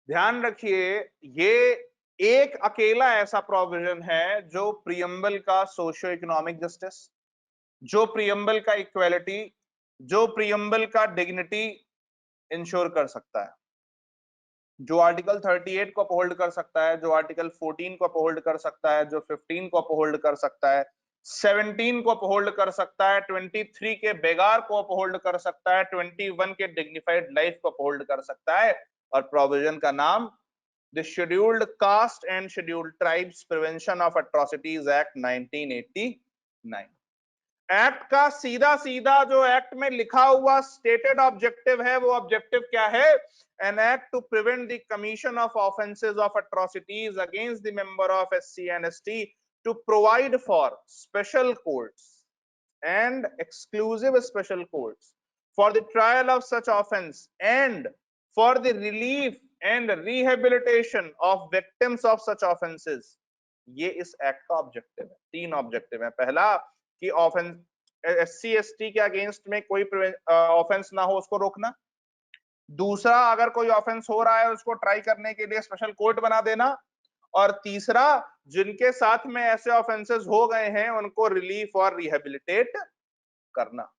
ध्यान रखिए, ये एक अकेला ऐसा प्रोविजन है जो प्रियम्बल का सोशियो इकोनॉमिक जस्टिस, जो प्रियम्बल का इक्वालिटी, जो प्रियम्बल का डिग्निटी इंश्योर कर सकता है, जो आर्टिकल 38 को अपहोल्ड कर सकता है, जो आर्टिकल 14 को अपहोल्ड कर सकता है, जो 15 को अपहोल्ड कर सकता है, 17 को अपहोल्ड कर सकता है, 23 के बेगार को अपहोल्ड कर सकता है, 21 के डिग्निफाइड लाइफ को अपहोल्ड कर सकता है। और प्रोविजन का नाम the scheduled caste and scheduled tribes prevention of atrocities act 1989। Act का सीधा सीधा जो एक्ट में लिखा हुआ स्टेटेड ऑब्जेक्टिव है, वो ऑब्जेक्टिव क्या है? An act to prevent the commission of offences of atrocities against the member of SC and ST, to provide for special courts and exclusive special courts for the trial of such offense and for the relief and rehabilitation of victims of such offenses। ये इस act का objective है। तीन objective है। पहला कि offence SC ST के against में कोई ऑफेंस ना हो, उसको रोकना। दूसरा, अगर कोई ऑफेंस हो रहा है उसको ट्राई करने के लिए स्पेशल कोर्ट बना देना। और तीसरा, जिनके साथ में ऐसे ऑफेंसेस हो गए हैं उनको रिलीफ और रिहेबिलिटेट करना।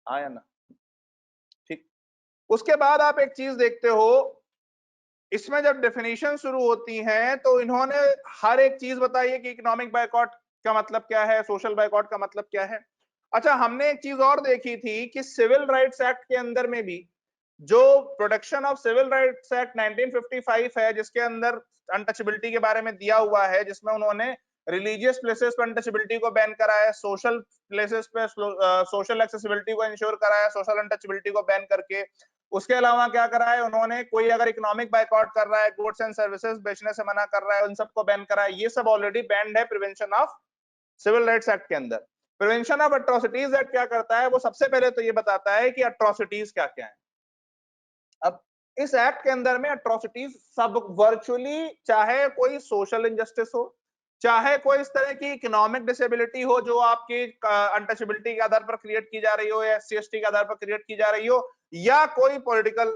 आया ना? ठीक। उसके बाद आप एक चीज देखते हो, इसमें जब डेफिनेशन शुरू होती हैं तो इन्होंने हर एक चीज बताई है कि इकोनॉमिक बायकॉट का मतलब क्या है, सोशल बायकॉट का मतलब क्या है। अच्छा, हमने एक चीज और देखी थी कि सिविल राइट्स एक्ट के अंदर में भी जो protection of civil rights act 1955 है, जिसके अंदर अनटचेबिलिटी के बारे में दिया हुआ है, जिसमें उन्होंने रिलीजियस प्लेसेस पर अनटचेबिलिटी को बैन करा है, सोशल प्लेसेस पे सोशल एक्सेसिबिलिटी को इंश्योर करा है, सोशल अनटचेबिलिटी को बैन करके। उसके अलावा क्या करा है उन्होंने, कोई अगर इकोनॉमिक बायकॉट कर रहा है, गुड्स एंड सर्विसेज बेचने से मना कर रहा है, उन सबको बैन करा है। ये सब ऑलरेडी बैंड है prevention of civil rights act के अंदर। प्रिवेंशन ऑफ एट्रोसिटीज एक्ट क्या करता है? वो सबसे पहले तो ये बताता है कि एट्रोसिटीज क्या क्या है। अब इस एक्ट के अंदर में एट्रोसिटीज सब वर्चुअली, चाहे कोई सोशल इनजस्टिस हो, चाहे कोई इस तरह की इकोनॉमिक डिसेबिलिटी हो जो आपकी अनटचेबिलिटी के आधार पर क्रिएट की जा रही हो या एससी एसटी के आधार पर क्रिएट की जा रही हो, या कोई पॉलिटिकल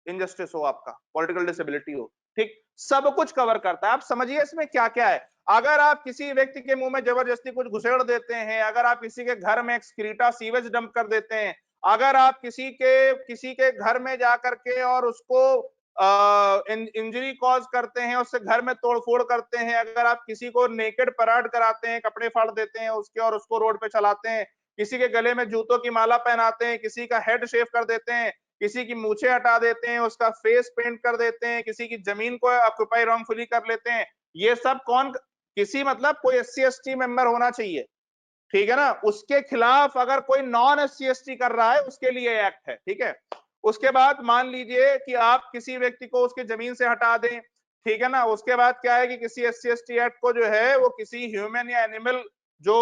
इनजस्टिस हो, आपका पॉलिटिकल डिसेबिलिटी हो, ठीक, सब कुछ कवर करता है। आप समझिए इसमें क्या क्या है। अगर आप किसी व्यक्ति के मुंह में जबरदस्ती कुछ घुसेड़ देते हैं, अगर आप किसी के घर में एक्सक्रीटा सीवेज डंप कर देते हैं, अगर आप किसी के घर में जाकर के और उसको इंजरी कॉज करते हैं, उससे घर में तोड़फोड़ करते हैं, अगर आप किसी को नेकेड पराड कराते हैं, कपड़े फाड़ देते हैं उसके और उसको रोड पे चलाते हैं, किसी के गले में जूतों की माला पहनाते हैं, किसी का हेड शेव कर देते हैं, किसी की मूछें हटा देते हैं, उसका फेस पेंट कर देते हैं, किसी की जमीन को ऑक्युपाई रॉन्गफुली कर लेते हैं, ये सब कौन? किसी मतलब कोई एससी एसटी मेंबर होना चाहिए, ठीक है ना, उसके खिलाफ अगर कोई नॉन एससी एसटी कर रहा है उसके लिए एक्ट है, ठीक है। उसके बाद मान लीजिए कि आप किसी व्यक्ति को उसकी जमीन से हटा दें, ठीक है ना, उसके बाद क्या है कि किसी एससी एसटी एक्ट को जो है वो किसी ह्यूमन या एनिमल जो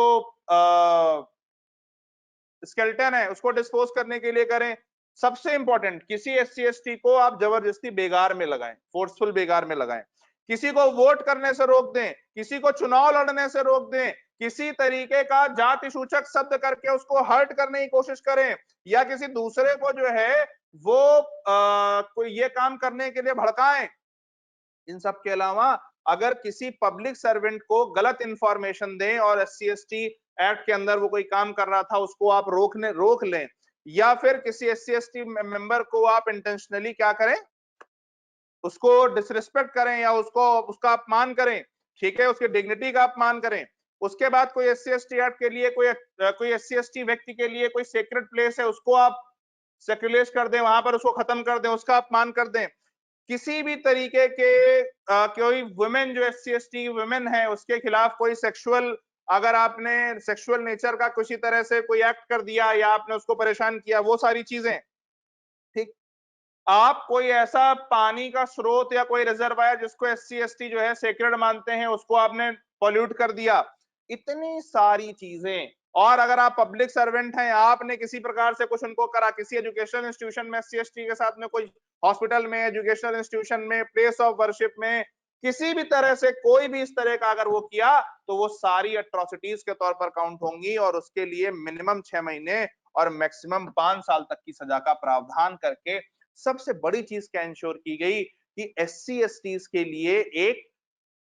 स्केल्टन है उसको डिस्पोज करने के लिए करें। सबसे इंपॉर्टेंट, किसी एससी एसटी को आप जबरदस्ती बेगार में लगाएं, फोर्सफुल बेगार में लगाएं, किसी को वोट करने से रोक दें, किसी को चुनाव लड़ने से रोक दें, किसी तरीके का जाति सूचक शब्द करके उसको हर्ट करने की कोशिश करें, या किसी दूसरे को जो है वो कोई ये काम करने के लिए भड़काएं। इन सब के अलावा अगर किसी पब्लिक सर्वेंट को गलत इंफॉर्मेशन दें और एससी एसटी एक्ट के अंदर वो कोई काम कर रहा था उसको आप रोक लें, या फिर किसी एससी एसटी मेंबर को आप इंटेंशनली क्या करें, उसको डिसरिस्पेक्ट करें या उसका अपमान करें, ठीक है, उसकी डिग्निटी का अपमान करें। उसके बाद कोई एससी एसटी एक्ट के लिए कोई एससी एसटी व्यक्ति के लिए कोई सेक्रेट प्लेस है उसको आप सेक्युलेट कर दें, वहां पर उसको खत्म कर दें, उसका अपमान कर दें। किसी भी तरीके के कोई वुमेन जो एससी एसटी वुमेन है उसके खिलाफ कोई सेक्सुअल, अगर आपने सेक्सुअल नेचर का किसी तरह से कोई एक्ट कर दिया या आपने उसको परेशान किया, वो सारी चीजें, ठीक। आप कोई ऐसा पानी का स्रोत या कोई रिजर्वायर जिसको एससी एसटी जो है सेक्रेड मानते हैं उसको आपने पॉल्यूट कर दिया, इतनी सारी चीजें। और अगर आप पब्लिक सर्वेंट हैं, आपने किसी प्रकार से कुछ उनको करा, किसी एजुकेशनल इंस्टीट्यूशन में एससी एसटी के साथ में, कोई हॉस्पिटल में, एजुकेशनल इंस्टीट्यूशन में, प्लेस ऑफ वर्शिप में, किसी भी तरह से कोई भी इस तरह का अगर वो किया तो वो सारी एट्रोसिटीज के तौर पर काउंट होंगी और उसके लिए मिनिमम 6 महीने और मैक्सिमम 5 साल तक की सजा का प्रावधान करके सबसे बड़ी चीज क्या इंश्योर की गई कि एससी एसटीज के लिए एक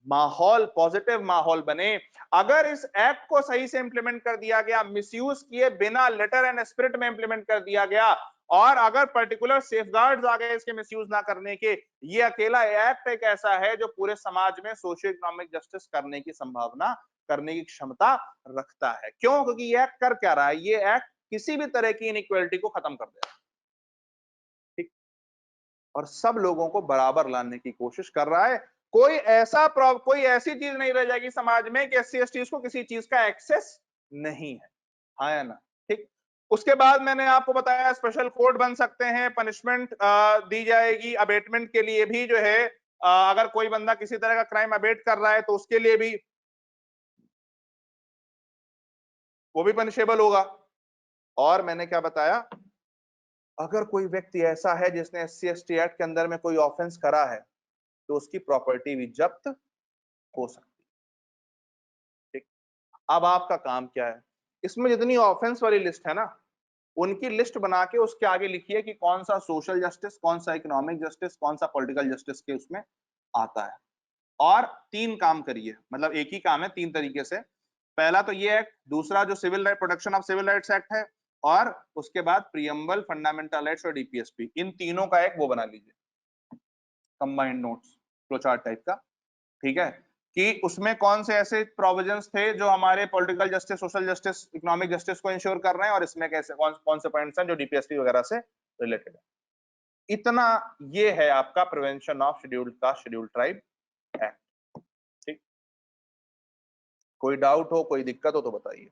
माहौल, पॉजिटिव माहौल बने। अगर इस एक्ट को सही से इंप्लीमेंट कर दिया गया, मिसयूज किए बिना लेटर एंड स्पिरिट में इंप्लीमेंट कर दिया गया, और अगर पर्टिकुलर सेफगार्ड्स आ गए इसके मिसयूज ना करने के, ये अकेला एक्ट एक ऐसा है जो पूरे समाज में सोशियो इकोनॉमिक जस्टिस करने की संभावना, करने की क्षमता रखता है। क्यों? क्योंकि ये एक्ट कर क्या रहा है? ये एक्ट किसी भी तरह की इनइक्वालिटी को खत्म कर देगा, ठीक, और सब लोगों को बराबर लाने की कोशिश कर रहा है। कोई ऐसी चीज नहीं रह जाएगी समाज में कि एससी एसटी को किसी चीज का एक्सेस नहीं है। हाँ या ना? ठीक। उसके बाद मैंने आपको बताया स्पेशल कोर्ट बन सकते हैं, पनिशमेंट दी जाएगी अबेटमेंट के लिए भी, जो है अगर कोई बंदा किसी तरह का क्राइम अबेट कर रहा है तो उसके लिए भी वो भी पनिशेबल होगा। और मैंने क्या बताया, अगर कोई व्यक्ति ऐसा है जिसने एससी एसटी एक्ट के अंदर में कोई ऑफेंस करा है तो उसकी प्रॉपर्टी भी जब्त हो सकती है। ठीक। अब आपका काम क्या है, इसमें जितनी ऑफेंस वाली लिस्ट है ना, उनकी लिस्ट बना के उसके आगे लिखिए कि कौन सा सोशल जस्टिस, कौन सा इकोनॉमिक जस्टिस, कौन सा पॉलिटिकल जस्टिस के उसमें आता है। और 3 काम करिए, मतलब एक ही काम है 3 तरीके से। पहला तो ये एक्ट, दूसरा जो civil right protection of civil rights act है, और उसके बाद प्रियम्बल, फंडामेंटल राइट्स और डीपीएसपी, इन तीनों का एक वो बना लीजिए, combined notes, flow chart type का। ठीक है, कि उसमें कौन से ऐसे प्रोविजंस थे जो हमारे political justice, social justice, economic justice को इंश्योर कर रहे हैं, और इसमें कैसे कौन से पॉइंट्स हैं जो डीपीएसपी वगैरह से रिलेटेड है। इतना ये है आपका prevention of scheduled caste scheduled tribe act. ठीक, कोई डाउट हो, कोई दिक्कत हो तो बताइए।